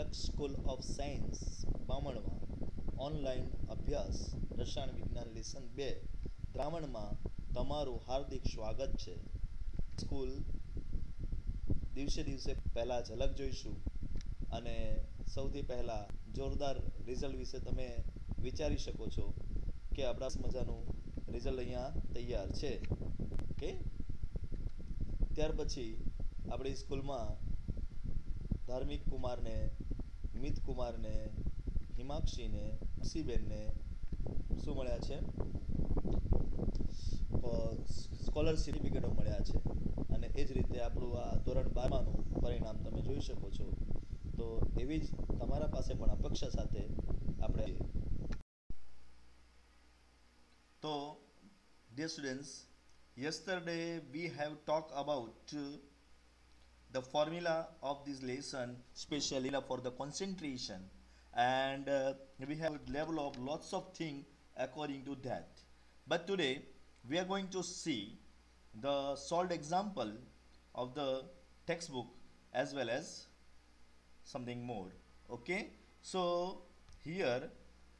Tilak school of science બામણમાં online અભ્યાસ રસાયણ વિજ્ઞાન લેસન 2 દ્રાવણમાં તમારું હાર્દિક સ્વાગત છે. સ્કૂલ દિવસે દિવસે પહેલાં ઝલક જોઈશું અને સૌથી પહેલાં જોરદાર રિઝલ્ટ વિશે તમે વિચારી શકો છો કે આપણા મજાનું રિઝલ્ટ અહીંયા તૈયાર છે. ઓકે, ત્યાર પછી આપણી સ્કૂલમાં ધાર્મિક કુમારને, મિત કુમારને, હિમાક્ષીને, હસીબેનને શું મળ્યા છે? સ્કોલરશિપ સર્ટિફિકેટો મળ્યા છે. અને એ જ રીતે આપણું આ ધોરણ 12નું પરિણામ તમે જોઈ શકો છો. તો એવી જ તમારા પાસે પણ અપેક્ષા સાથે આપણે તો dear students, yesterday we have talked about the formula of this lesson, especially for the concentration, and we have developed lots of things according to that. But today we are going to see the solved example of the textbook as well as something more. Okay, so here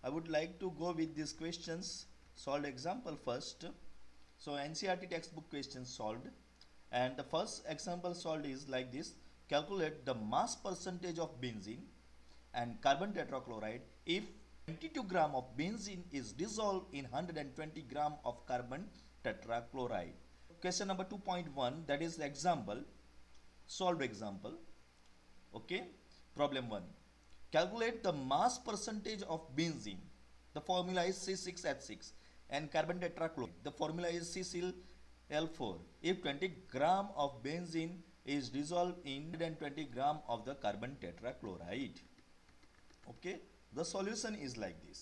I would like to go with these questions solved example first. So NCERT textbook questions solved, and the first example solved is like this: calculate the mass percentage of benzene and carbon tetrachloride if 22 gram of benzene is dissolved in 120 gram of carbon tetrachloride. Question number 2.1, that is the example, solved example. Okay, problem 1, calculate the mass percentage of benzene. The formula is C6H6, and carbon tetrachloride, the formula is CCl4. If 20 gram of benzene is dissolved in 120 gram of the carbon tetrachloride. Okay, the solution is like this: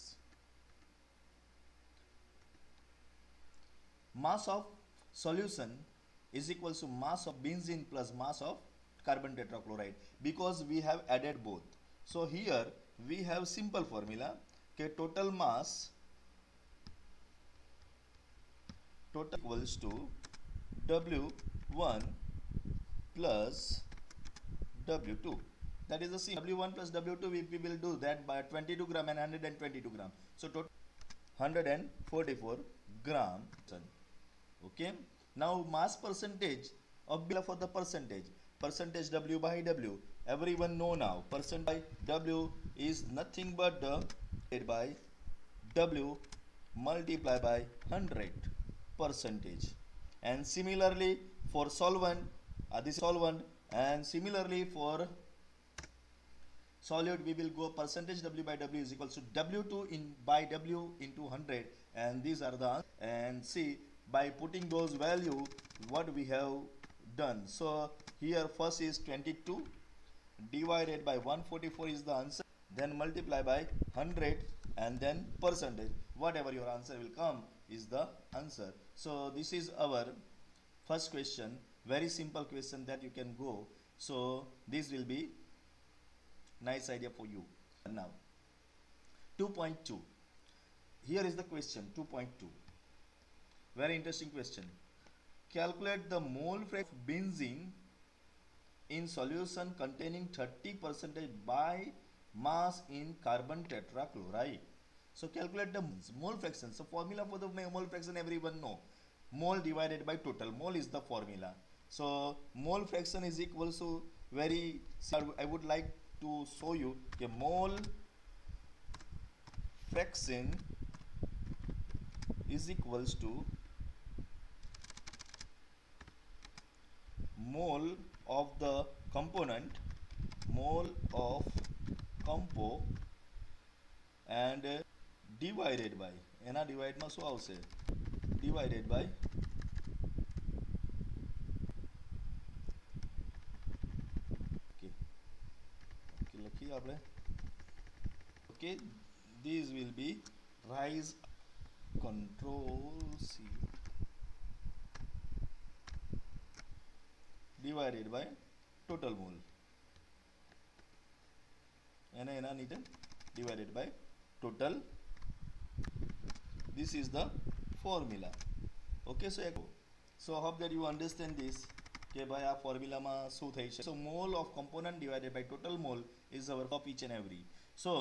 mass of solution is equals to mass of benzene plus mass of carbon tetrachloride, because we have added both. So here we have simple formula कि total mass total equals to W1 plus W2. That is the same. W1 plus W2 we will do that by 22 gram and 122 gram. So total 144 gram. Okay. Now mass percentage of for the percentage. Percentage W by W. Everyone know now. Percent by W is nothing but the by W multiplied by 100 percentage. And similarly for solvent, this solvent, and similarly for solute we will go percentage W by W is equals to W2 in by W into 100, and these are the, and see by putting those value what we have done. So here first is 22 divided by 144 is the answer, then multiply by 100 and then percentage, whatever your answer will come is the answer. So this is our first question, very simple question that you can go. So this will be nice idea for you. Now 2.2, here is the question 2.2, very interesting question. Calculate the mole fraction of benzene in solution containing 30% by mass in carbon tetrachloride. So calculate the mole fraction. So formula for the mole fraction everyone know, mole divided by total. Mole is the formula. So mole fraction is equal to very, I would like to show you the mole fraction is equals to mole of the component, mole of compo, and divided by, એના ડિવાઇડમાં શું આવશે? divided by okay લખીએ આપણે. Okay, these will be rise control C divided by total mole, and એના નીચે divided by total. This is the formula. Okay, so hope that you understand this. કે ભાઈ આ ફોર્મ્યુલામાં શું થઈ છે. So mole of component divided by total mole is our of each and every. So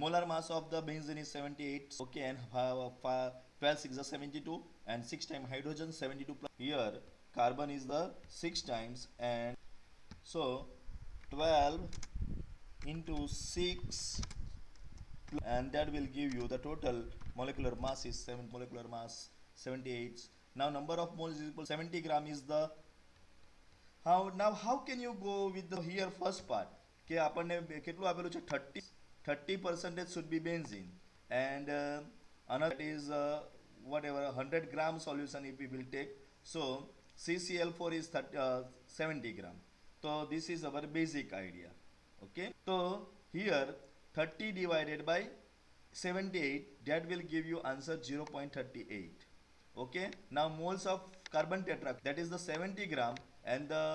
molar mass of the benzene is 78, okay, and 12 6 is 72, and 6 times hydrogen 72 plus here carbon is the 6 times, and so 12 into 6, and that will give you the total molecular mass is 7 molecular mass 78. Now number of moles is equal 70 gram is the how can you go with the here first part કે આપણને કેટલું આપેલું છે 30% should be benzene, and another is whatever 100 gram solution if we will take, so CCl4 is 70 gram. So this is our basic idea. Okay, so here 30 divided by 78, that will give you answer 0.38. Okay, now moles of carbon tetra, that is the 70 gram, and the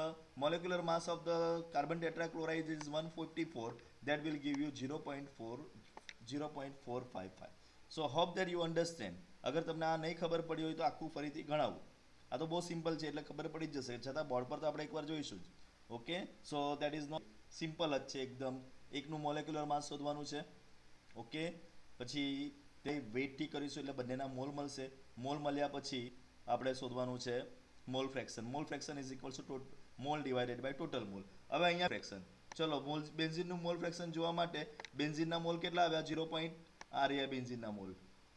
molecular mass of the carbon tetrachloride is 154, that will give you 0.455. So hope that you understand. અગર તમને આ નહીં ખબર પડી હોય તો આખું ફરીથી ગણાવું. આ તો બહુ સિમ્પલ છે એટલે ખબર પડી જ જશે, છતાં બોર્ડ પર તો આપણે એકવાર જોઈશું જ. Okay, so that is not simple જ છે એકદમ. એકનું મોલેક્યુલર માસ શોધવાનું છે. ઓકે, પછી તે વેઇટથી કરીશું એટલે બંનેના મોલ મળશે. મોલ મળ્યા પછી આપણે શોધવાનું છે mole fraction. Mole fraction is equals to mole divided by total mole. હવે અહીંયા ફ્રેક્શન, ચલો મોલ બેન્ઝીનનું મોલ ફ્રેક્શન જોવા માટે બેન્ઝીનના મોલ કેટલા આવ્યા 0. આ રહ્યા બેન્ઝીનના મોલ.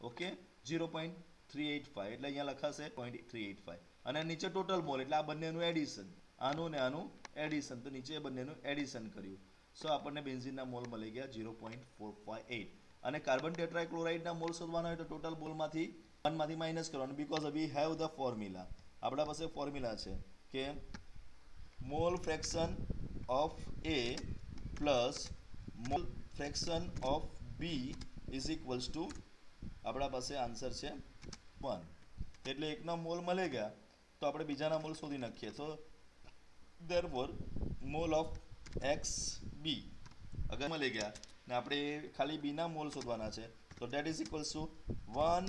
ઓકે, 0.385 એટલે અહીંયા લખાશે 0.385, અને નીચે ટોટલ મોલ એટલે આ બંનેનું એડિશન, આનું ને આનું એડિશન, તો નીચે બંનેનું એડિશન કર્યું. સો આપણને બેન્ઝીનના મોલ મળી ગયા 0.458, અને કાર્બન ટેટ્રાક્લોરાઇડના મોલ શોધવાના હોય તો ટોટલ મોલમાંથી 1 માંથી માઇનસ કરવાનું, because we have the formula. આપણા પાસે ફોર્મ્યુલા છે કે mall fraction of A plus mall fraction of B is equals two, આપણા પાસે આન્સર છે 1. એટલે એકના મોલ મળી ગયા તો આપણે બીજાના મોલ શોધી નાખીએ. તો ધેરફોર મોલ ઓફ XB અગર મળી ગયા ને આપણે ખાલી બીના મોલ શોધવાના છે, તો that is equals two 1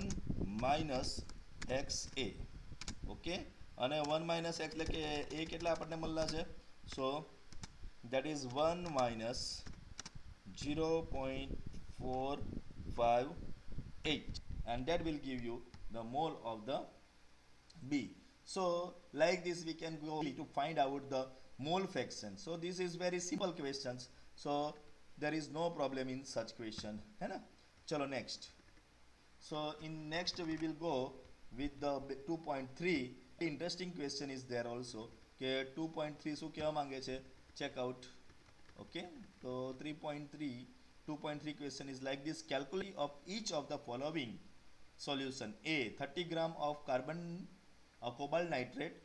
minus XA. Okay, અને 1 માઇનસ x એટલે કે એ કેટલા આપણને મળલા છે, સો that is 1 minus 0.458, and that will give you the mole of the B. So like this we can go to find out the mole fraction. So this is very simple questions, so there is no problem in such question, है ना. चलो next. So in next we will go with the 2.3. Interesting question is there also કે 2.3 શું કહેવા માંગે છે, check out. Okay, so 2.3 question is like this. Calculate of each of the following solution. A, 30 gram of cobalt nitrate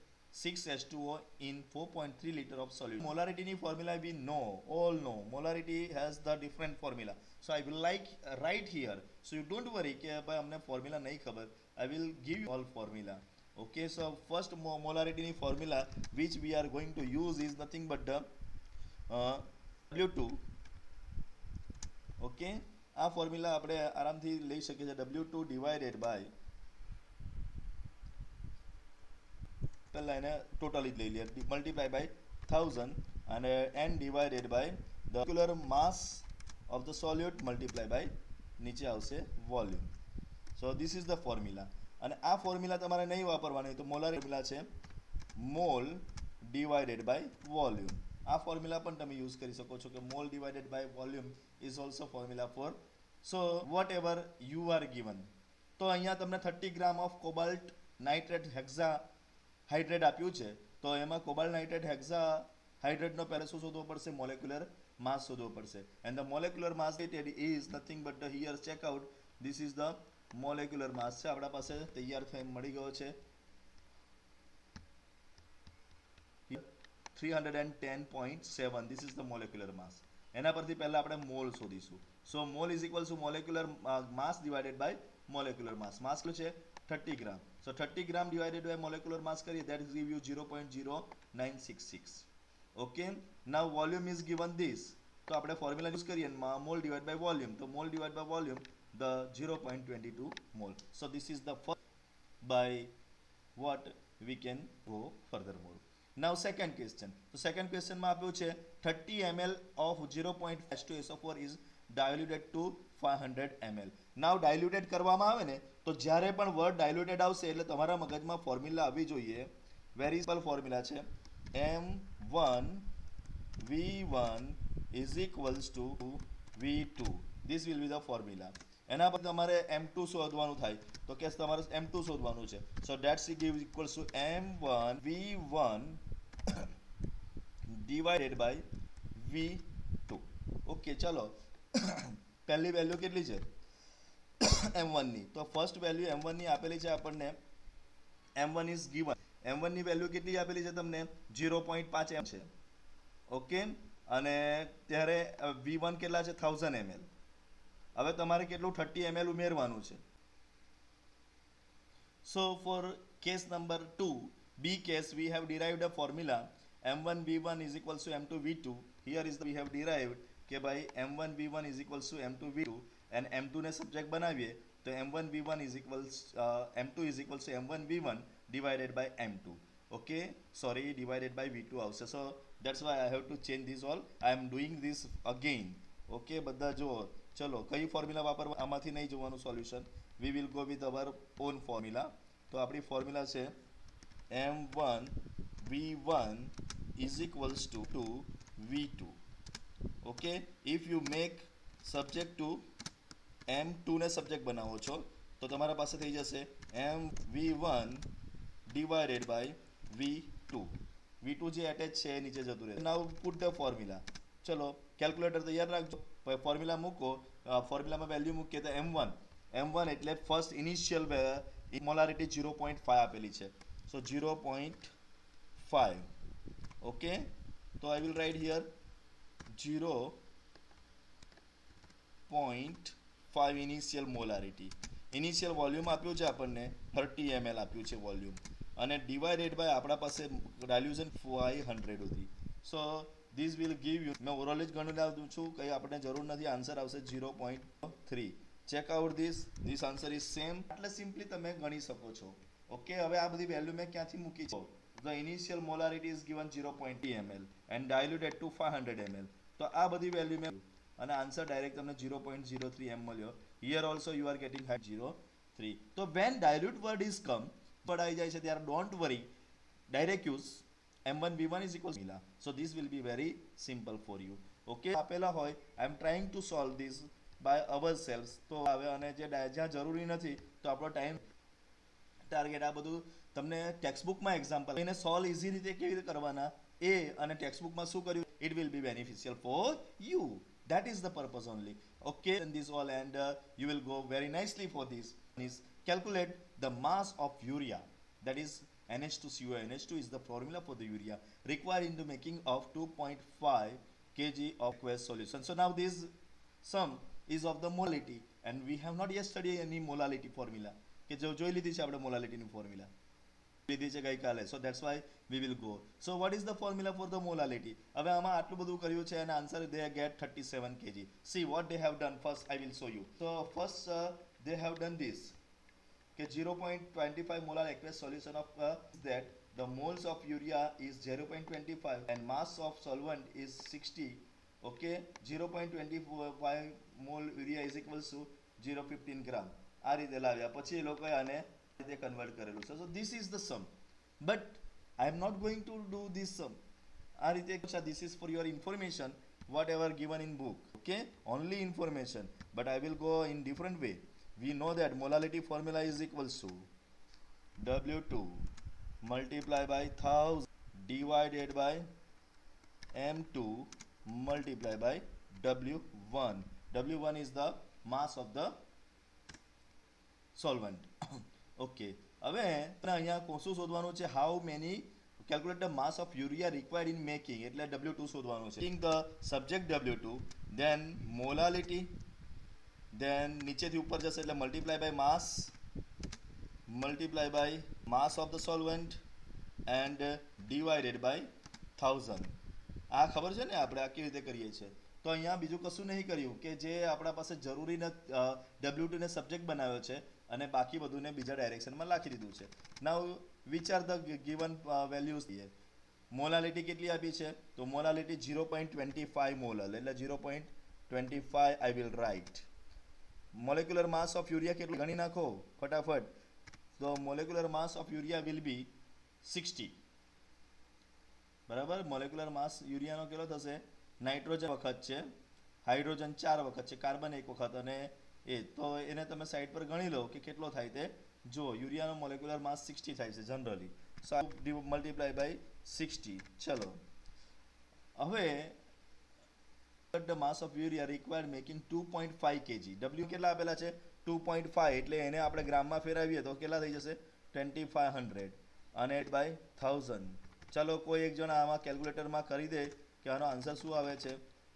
6H2O in 4.3 liter of solution. Molarity ni formula we know, all know. Molarity has the different formula. So I will like write here. So you don't worry કે ભાઈ અમને formula નહીં ખબર. I will give you all formula. Okay, so first molarity ni formula which we are going to use is nothing but the W2. Okay, આ formula આપણે આરામથી લઈ શકીએ છીએ. W2 ડિવાઇડેડ બાય, પહેલા એને ટોટલી જ લઈ લઈએ, મલ્ટીપ્લાય બાય 1000, અને n divided by the molecular mass of the solute multiply by નીચે આવશે volume. So this is the formula. અને આ ફોર્મ્યુલા તમારે નહીં વાપરવાની હોય તો મોલાર ફોર્મ્યુલા છે મોલ ડિવાઇડેડ બાય વોલ્યુમ. આ ફોર્મ્યુલા પણ તમે યુઝ કરી શકો છો કે mole divided by volume is also formula for, so whatever you are given. તો અહીંયા તમને 30 gram of cobalt nitrate hexahydrate આપ્યું છે, તો એમાં કોબાલ્ટ નાઇટ્રેટ હેક્ઝા હાઇડ્રેટનો પહેલા શું શોધવો પડશે, મોલેક્યુલર માસ શોધવો પડશે. And the molecular mass is nothing but the here check out, this is the molecular mass છે. આપણા પાસે તૈયાર થઈ મળી ગયો છે 310.7. This is the molecular mass. એના પરથી પહેલા આપણે મોલ શોધીશું. So mole is equals to molecular mass divided by molecular mass. Mass કેટલું છે 30 gram. So 30 gram divided by molecular mass કરીએ, that is give you 0.0966. Okay, now volume is given this, તો આપણે ફોર્મ્યુલા યુઝ કરીએ mole divide by volume, તો mole divide by volume the 0.22 mole. So this is the first by what we can go furthermore. Now second question, તો second ક્વેશ્ચનમાં આપ્યું છે 30 ml of 0.5 SO4 is diluted to 500 ml. નાવ ડાયલ્યુટેડ કરવામાં આવે ને તો જ્યારે પણ વર્ડ ડાયલ્યુટેડ આવશે એટલે તમારા મગજમાં ફોર્મ્યુલા આવવી જોઈએ. વેરી સિમ્પલ ફોર્મ્યુલા છે M1V1 is equals to V2. This will be the formula. એના પર તમારે M2 શોધવાનું થાય તો કે તમારે M2 શોધવાનું છે. So that's equals to M1V1 divided by V2. Okay ચલો પહેલી વેલ્યુ કેટલી છે M1 ની, તો ફર્સ્ટ વેલ્યુ M1 ની આપેલી છે આપણને. M1 is given. M1 ની વેલ્યુ કેટલી આપેલી છે તમને 0.5 m છે. ઓકે અને ત્યારે V1 કેટલા છે 1000 ml. હવે તમારે કેટલું 30 ml ઉમેરવાનું છે. So for case number 2, B case, we have derived a formula M1V1 is equals to M2V2. Here is we have derived કે ભાઈ M1V1 is equals to M2V2 and M2 ને સબ્જેક્ટ બનાવીએ તો M1V1 is equals M2 is equals to M1V1 divided by M2. Okay, sorry, divided by V2 આવશે. So that's why I have to change this all. I am doing this again. Okay, બધા જો ચલો કઈ formula વાપરવા આમાંથી નહીં જોવાનું solution. V will go with our on formula. તો આપણી ફોર્મ્યુલા છે M1V1 is equals to V2. Okay, if you make subject to M2 ને સબ્જેક્ટ બનાવો છો તો તમારા પાસે થઈ જશે MV1 divided by V2. V2 જે અટેચ છે એ નીચે જતું રહે. નાઉ પુટ ધ ફોર્મ્યુલા. ચલો કેલ્ક્યુલેટર તૈયાર રાખજો, ફોર્મ્યુલા મૂકો. ફોર્મ્યુલામાં વેલ્યુ મૂકીએ તો M1 એટલે ફર્સ્ટ ઇનિશિયલ મોલારિટી 0.5 આપેલી છે. સો 0.5. ઓકે, તો આઈ will right here 0.5 initial molarity. Initial volume આપ્યું છે આપણને 30 ml આપ્યું છે વોલ્યુમ અને ડિવાઇડેડ બાય આપણા પાસે ડાયલ્યુશન 500 હતી. So this will give you, મેં ઓવરઓલ જ ગણી લાવું છું, કંઈ આપણે જરૂર નથી. આન્સર આવશે 0.3. Check out this answer is same. એટલે સિમ્પલી તમે ગણી શકો છો. ઓકે, હવે આ બધી વેલ્યુ મેં ક્યાંથી મૂકી છે? The initial molarity is given 0.3 ml and diluted to 500 ml. તો આ બધી વેલ્યુ મેં અને આન્સર ડાયરેક્ટ તમને 0.03 m મળ્યો. Here also you are getting 0.3. તો when dilute word is come પણ આવી જાય છે ત્યારે don't worry, direct use M1V1 is equals to. So this will be very simple for you. Okay, આપેલા હોય I am trying to solve this by ourselves. તો હવે અને જે જ્યાં જરૂરી નથી તો આપણો ટાઈમ ટાર્ગેટ આ બધું તમને ટેક્સ્ટબુકમાં એક્ઝામ્પલ એને સોલ્વ ઇઝી રીતે કેવી રીતે કરવાના એ અને ટેક્સ્ટબુકમાં શું કર્યું it will be beneficial for you. That is the purpose only. Okay, and this all and you will go very nicely for this. Is calculate the mass of urea, that is NH2CO. NH2 is the formula for the urea required in the making of 2.5 kg of aqueous solution. So now this sum is of the molality and we have not yet studied any molality formula કે જો જોઈ લીધી છે આપણે મોલાલિટીની formula લીધી છે ગઈકાલે. So that's why we will go. So what is the formula for the molality? હવે આમાં આટલું બધું કર્યું છે અને answer they get 37 kg. See what they have done. First I will show you. તો first they have done this કે 0.25 molar aqueous solution of that the moles of urea is 0.25 and mass of solvent is 60. Okay, 0.25 mole urea is equals to 0.15 gram. આ રીતે લાવ્યા પછી એ લોકોએ આને રીતે convert કરેલું છે. So this is the sum but I am not going to do this sum. આ રીતે this is for your information whatever given in book. Okay, only information but I will go in different way. We know that molality formula is equals to W2 multiplied by 1000 divided by M2 multiplied by W1. W1 is the mass of the solvent. Okay, હવે અહીંયા શું શોધવાનું છે? How many calculate the mass of urea required in making, એટલે W2 શોધવાનું છે. Taking the subject W2 then molality then નીચેથી ઉપર જશે એટલે multiply by mass of the solvent and divided by 1000. આ ખબર છે ને આપણે આ કેવી રીતે કરીએ છીએ. તો અહીંયા બીજું કશું નહીં કર્યું કે જે આપણા પાસે જરૂરી W2 ને સબ્જેક્ટ બનાવ્યો છે અને બાકી બધુંને બીજા ડાયરેક્શનમાં લખી દીધું છે. Now which are the given values. Molality કેટલી આપી છે? તો મોલાલિટી 0.25 મોલર, એટલે 0.25 I will write. Molecular mass of urea કેટલું ગણી નાખો ફટાફટ. તો molecular mass of urea will be 60. બરાબર, મોલેક્યુલર માસ યુરિયાનો કેટલો થશે? નાઇટ્રોજન વખત છે, હાઇડ્રોજન 4 વખત છે, કાર્બન 1 વખત, અને એ તો એને તમે સાઈડ પર ગણી લો કે કેટલો થાય તે. જો યુરિયાનો મોલેક્યુલર માસ 60 થાય છે જનરલી, સો મલ્ટીપ્લાય બાય 60. ચલો હવે the mass of urea required making 2.5 kg. W કેટલા આપેલા છે? 2.5, એટલે એને આપણે ગ્રામમાં ફેરવીએ તો કેટલા થઈ જશે? 2500 અને બાય 1000. ચલો કોઈ એક જણ આમાં કેલ્ક્યુલેટરમાં કરી દે કે આનો આન્સર શું આવે છે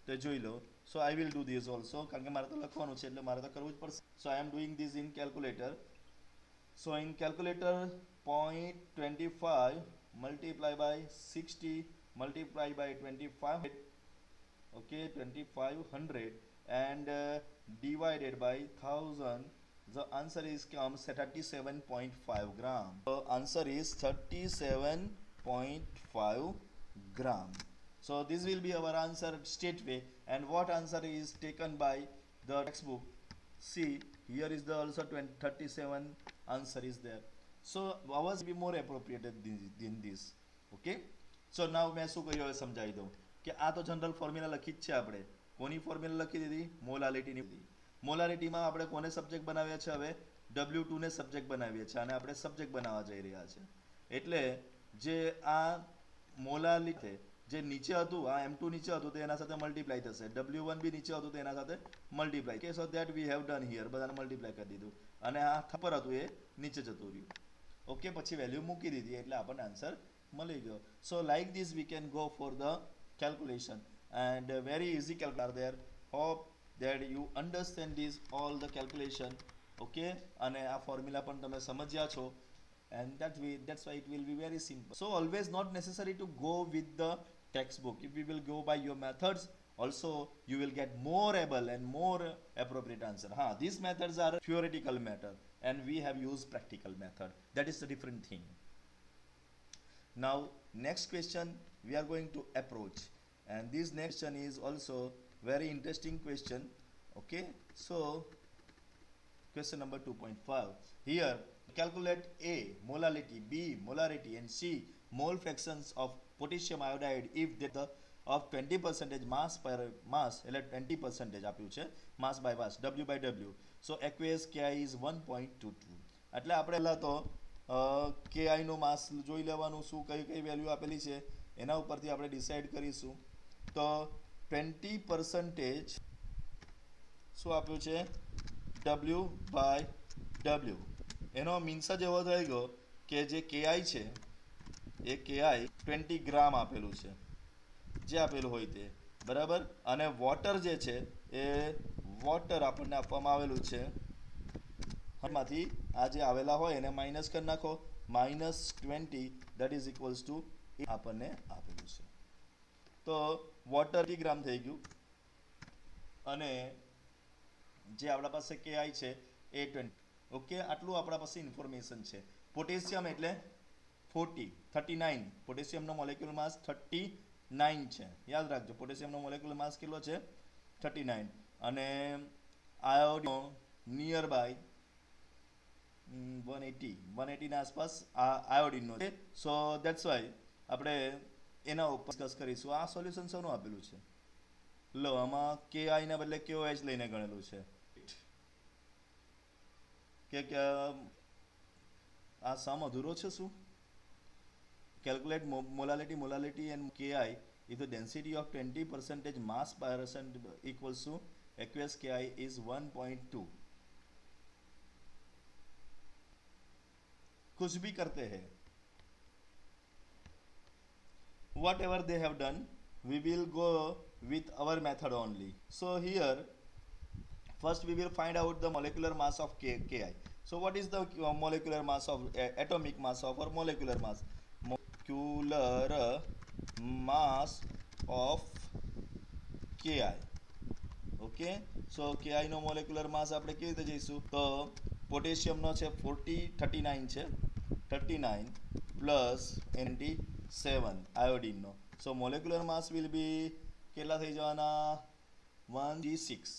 તો જોઈ લો. So I will do this also, કારણ કે મારે તો લખવાનું છે એટલે મારે તો કરવું જ પડશે. So I am doing this in calculator. So in calculator 0.25 multiply by 60 multiply by 25, okay, 2500 and divided by 1000, the answer is comes 37.5 gram. The answer is 37.5 gram. So this will be our answer straightway. And what answer is taken by the textbook? See, here is the also 37 answer is there. So ours will be more appropriate than this. Okay. So now મેં શું કર્યું હવે સમજાવી દઉં કે આ તો general formula લખી જ છે આપણે. કોની ફોર્મ્યુલા લખી દીધી? મોલાલિટીની. મોલાલિટીમાં આપણે કોને સબ્જેક્ટ બનાવ્યા છે? હવે W2 ને સબ્જેક્ટ બનાવીએ છીએ અને આપણે સબ્જેક્ટ બનાવવા જઈ રહ્યા છે. એટલે જે આ મોલાલિટી જે નીચે હતું, આ M2 નીચે હતું તો એના સાથે મલ્ટીપ્લાય થશે, W1 બી નીચે હતું તો એના સાથે મલ્ટીપ્લાય. કે so that we have done here, બધાને મલ્ટીપ્લાય કરી દીધું અને આ થપ્પર હતું એ નીચે જતું રહ્યું. ઓકે, પછી વેલ્યુ મૂકી દીધી એટલે આપણને આન્સર મળી ગયો. સો like this we can go for the calculation and very easy calculator are there. Hope that you understand this all the calculation. Okay, અને આ ફોર્મ્યુલા પણ તમે સમજ્યા છો, and that's why it will be very simple. So always not necessary to go with the textbook. If we will go by your methods, also you will get more able and more appropriate answer. These methods are theoretical method and we have used practical method. That is the different thing. Now next question we are going to approach, and this next question is also very interesting question. Okay, so question number 2.5. Here calculate A molality, B molarity and C mole fractions of potassium iodide if the of 20% mass per mass, એટલે 20% આપ્યું છે mass by mass, W by W. So aqueous Ki is 1.22. એટલે આપણે પહેલા તો Ki નો માસ જોઈ લેવાનું, શું કઈ કઈ વેલ્યુ આપેલી છે એના ઉપરથી આપણે ડિસાઈડ કરીશું. તો 20% શું આપ્યું છે? W by W. એનો મીન્સ જ એવો થઈ ગયો કે જે Ki છે એ Ki 20 ગ્રામ આપેલું છે, જે આપેલું હોય તે, બરાબર. અને વોટર જે છે એ વોટર આપણને આપવામાં આવેલું છે, એમાંથી આ જે આવેલા હોય એને માઇનસ કરી નાખો, -20 that is equals to આપણને આપેલું છે. તો વોટર 30 ગ્રામ થઈ ગયું અને જે આપણા પાસે Ki છે એ 20. ઓકે, આટલું આપણા પાસે ઇન્ફોર્મેશન છે. પોટેશિયમ એટલે 39. પોટેશિયમનો મોલેક્યુલર માસ 39 છે, યાદ રાખજો. પોટેશિયમનો મોલેક્યુલર માસ કેટલો છે? 39. અને આયોડિન નિયર બાય 180 ના આસપાસ આ આયોડિનનો છે. સો ધેટ્સ વાય આપણે એના ઉપર ડિસ્કસ કરીશું. આ સોલ્યુશન શેનું આપેલું છે? લો, આમાં Ki ના બદલે KOH લઈને ગણેલું છે કે આ સમ અધૂરો છે શું? Calculate molality and Ki if the density of 20% mass per percent equals to aqueous Ki is 1.2. कुछ भी करते हैं, whatever they have done, we will go with our method only. So here first we will find out the molecular mass of Ki. So what is the molecular mass of atomic mass of or molecular mass? Molecular mass of Ki. Okay, so Ki no molecular mass આપણે કેવી રીતે જઈશું? તો potassium નો છે 39 છે, 39 plus 20 7 આયોડિનનો. So molecular mass will be કેટલા થઈ જવાના 166.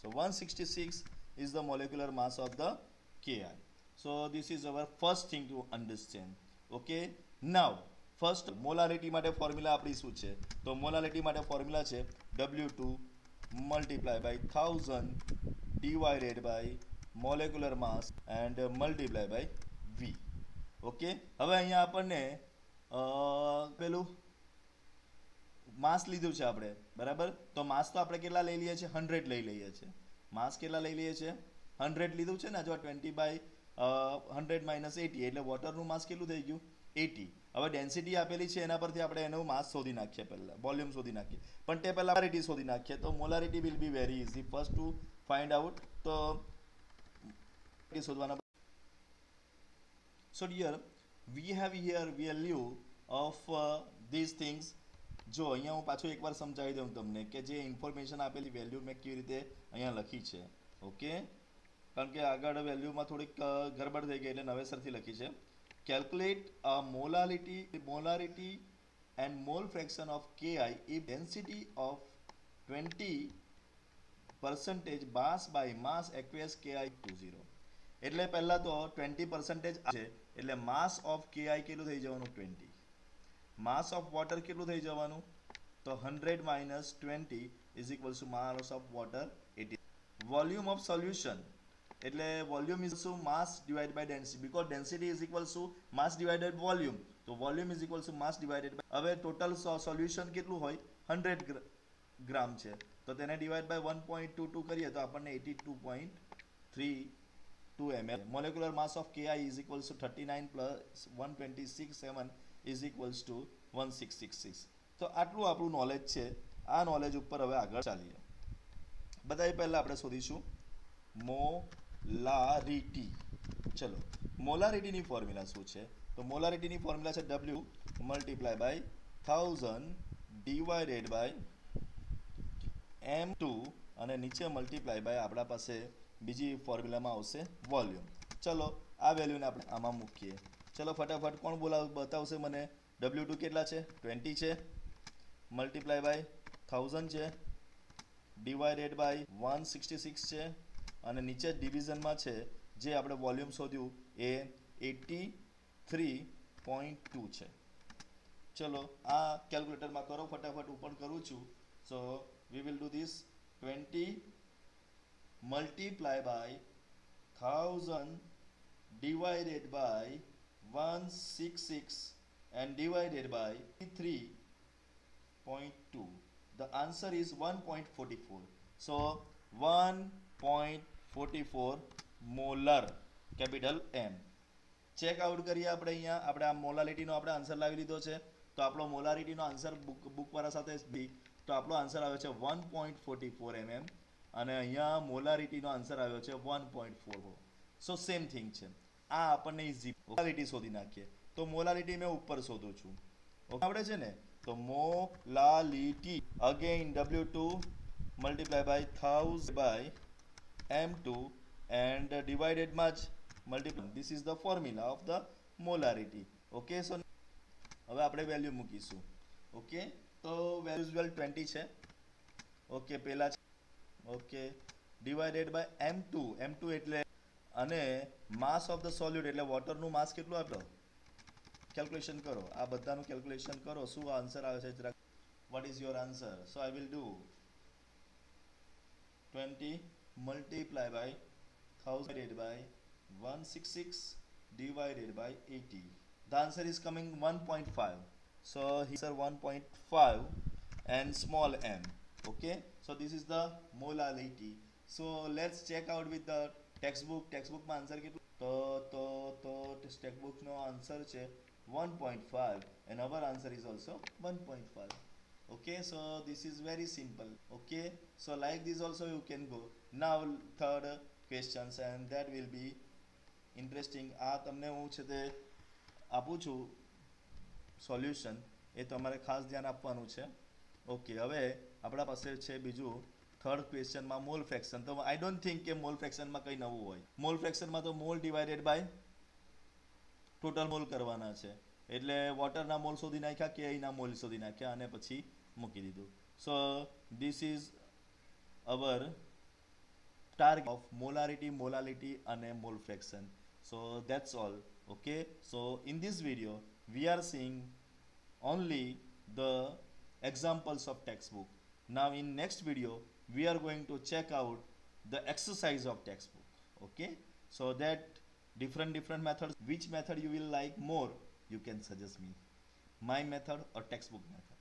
So 166 is the molecular mass of the Ki. So this is our first thing to understand. Okay, now first molarity માટે ફોર્મ્યુલા આપણી શું છે? તો મોલારિટી માટે ફોર્મ્યુલા છે W2 multiply by 1000 divided by molecular mass and multiply by V. Okay, હવે અહીંયા આપણને પેલું માસ લીધું છે આપણે, બરાબર? તો માસ તો આપણે કેટલા લઈ લઈએ છીએ? 100 લઈ લઈએ છીએ. માસ કેટલા લઈ લઈએ છીએ? 100 લીધું છે ને. જો 20 by 100 minus 80 એટલે વોટરનું માસ કેટલું થઈ ગયું? 80. હવે ડેન્સિટી આપેલી છે એના પરથી આપણે એનું માસ શોધી નાખીએ, પહેલાં વોલ્યુમ શોધી નાખીએ, પણ તે પહેલાં મોલારિટી શોધી નાખીએ. તો molarity will be very easy first to find out. તો શોધવાના. So dear we have here value of these things. જો અહીંયા હું પાછું એકવાર સમજાવી દઉં તમને કે જે ઇન્ફોર્મેશન આપેલી વેલ્યુ મેં કેવી રીતે અહીંયા લખી છે. ઓકે, કારણ કે આગળ વેલ્યુમાં થોડીક ગડબડ થઈ ગઈ એટલે નવેસરથી લખી છે. Calculate a molarity and mole fraction of Ki if density of 20% mass by mass aqueous Ki 20. એટલે પહેલા તો 20% છે એટલે માસ ઓફ Ki કેટલું થઈ જવાનું? 20. માસ ઓફ વોટર કેટલું થઈ જવાનું? તો 100 minus 20 is equals to mass of water 80. Volume of solution એટલે volume is to mass divide by density, because density is equals to mass divided volume. તો volume is equals to mass divided by, હવે total solution કેટલું હોય? 100 ગ્રામ છે, તો તેને divide by 1.22 કરીએ તો આપણને 82.32 ml. Molecular mass of Ki is equals two 39 plus 126.7 is equals two 1666. તો આટલું આપણું નોલેજ છે. આ નોલેજ ઉપર હવે આગળ ચાલીએ. બધાએ પહેલાં આપણે શોધીશું મોલારિટી. ચલો, મોલારિટીની ફોર્મ્યુલા શું છે? તો મોલારિટીની ફોર્મ્યુલા છે W multiply by 1000 divided by M2 અને નીચે મલ્ટીપ્લાય બાય આપણા પાસે બીજી ફોર્મ્યુલામાં આવશે વોલ્યુમ. ચલો, આ વેલ્યુને આપણે આમાં મૂકીએ. ચલો ફટાફટ કોણ બતાવશે મને? W2 કેટલા છે? 20 છે, મલ્ટીપ્લાય બાય 1000 છે, ડિવાઇડેડ બાય 166 છે, અને નીચે ડિવિઝનમાં છે જે આપણે વોલ્યુમ શોધ્યું એ 83.2 છે. ચલો આ કેલ્ક્યુલેટરમાં કરો ફટાફટ. હું પણ કરું છું. So we will do this. 20 multiply by 1000 divided by 166 and divided by 3.2. The answer is 1.44. So 1.44 molar, capital M. Check out કરીએ આપણે. અહીંયા આપણે આ મોલારિટીનો આપણે આન્સર લાવી લીધો છે. તો આપણો મોલારિટીનો આન્સર બુકવાળા સાથે બી, તો આપણો આન્સર આવ્યો છે 1.44 mm અને અહીંયા મોલારિટીનો આન્સર આવ્યો છે 1.44. સો સેમ થિંગ છે. આ આપણને ઇઝી મોલારિટી શોધી નાખીએ. તો મોલારિટી મેં ઉપર શોધું છું. ઓકે, આપણે છે ને. તો molarity again W2 multiply by 1000 by M2 and divided much multiply. This is the formula of the molarity. Okay, so હવે આપણે વેલ્યુ મૂકીશું. ઓકે, તો વેલ્યુ યુઝ્યુઅલ 20 છે. ઓકે, પહેલા ઓકે ડિવાઇડેડ બાય M2 એટલે અને માસ ઓફ ધ સોલ્યુટ એટલે વોટરનું માસ કેટલું આપ્યો? કેલ્ક્યુલેશન કરો. આ બધાનું કેલ્ક્યુલેશન કરો. શું આન્સર આવે છે જરા? What is your answer? So I will do 20 multiply by 1000 divided by 166 divided by 80. The answer is coming 1.5. So here 1.5 and small m. Okay, so this is the molarity. So let's check out with the textbook. Textbook માં answer કેટલું? તો textbook નો answer છે 1.5 and our answer is also 1.5. Okay, so this is very simple. Okay, so like this also you can go. Now third questions and that will be interesting. આ તમને હું છે તે આપું છું સોલ્યુશન, એ તમારે ખાસ ધ્યાન આપવાનું છે. ઓકે, હવે આપણા પાસે છે બીજું થર્ડ ક્વેશ્ચનમાં મોલ ફ્રેક્શન. તો આઈ ડોન્ટ થિંક કે મોલ ફ્રેક્શનમાં કંઈ નવું હોય. મોલ ફ્રેક્શનમાં તો mole divided by total mole કરવાના છે. એટલે વોટરના મોલ શોધી નાખ્યા, કેઆઈના મોલ શોધી નાખ્યા અને પછી મૂકી દીધું. સો this is our target of molarity, molality and mole fraction. So that's all. Okay, so in this video we are seeing only the examples of textbook. Now in next video we are going to check out the exercise of textbook. Okay, so that different methods, which method you will like more, you can suggest me, my method or textbook method.